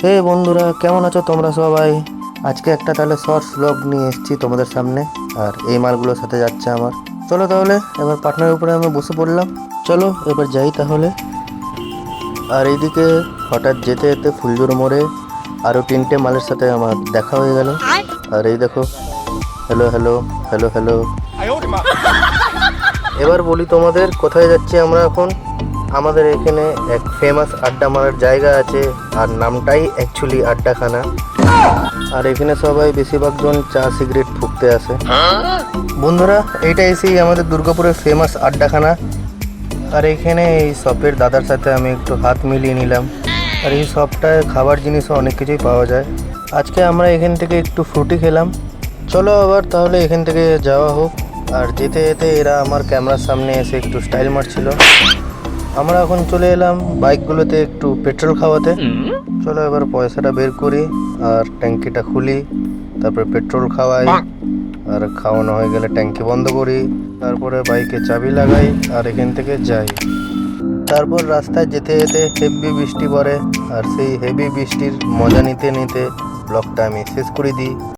হে বন্ধুরা, কেমন আছো তোমরা সবাই? আজকে একটা তাহলে শর্টস ব্লগ নিয়ে এসেছি তোমাদের সামনে। আর এই মালগুলোর সাথে যাচ্ছে আমার। চলো তাহলে এবার পাটনার উপরে আমি বসে পড়লাম। চলো এবার যাই তাহলে। আর এইদিকে হঠাৎ যেতে যেতে ফুলজোর মোড়ে আরও তিনটে মালের সাথে আমার দেখা হয়ে গেল। আর এই দেখো, হ্যালো হ্যালো হ্যালো হ্যালো। এবার বলি তোমাদের কোথায় যাচ্ছি আমরা এখন। আমাদের এখানে এক ফেমাস আড্ডা মারার জায়গা আছে, আর নামটাই অ্যাকচুয়ালি আড্ডাখানা। আর এখানে সবাই বেশিরভাগ জন চা সিগারেট ফুঁকতে আসে। বন্ধুরা, এইটা এসেই আমাদের দুর্গাপুরের ফেমাস আড্ডাখানা। আর এখানে এই শপের দাদার সাথে আমি একটু হাত মিলিয়ে নিলাম। আর এই শপটায় খাবার জিনিসও অনেক কিছুই পাওয়া যায়। আজকে আমরা এখান থেকে একটু ফ্রুটি খেলাম। চলো আবার তাহলে এখান থেকে যাওয়া হোক। আর যেতে যেতে এরা আমার ক্যামেরার সামনে এসে একটু স্টাইল মারছিল। আমরা এখন চলে এলাম বাইকগুলোতে একটু পেট্রোল খাওয়াতে। চলো এবার পয়সাটা বের করি আর ট্যাঙ্কিটা খুলি, তারপরে পেট্রোল খাওয়াই। আর খাওয়ানো হয়ে গেলে ট্যাঙ্কি বন্ধ করি, তারপরে বাইকে চাবি লাগাই আর এখান থেকে যাই। তারপর রাস্তায় যেতে যেতে হেভি বৃষ্টি পড়ে, আর সেই হেভি বৃষ্টির মজা নিতে নিতে ব্লগটা আমি শেষ করে দিই।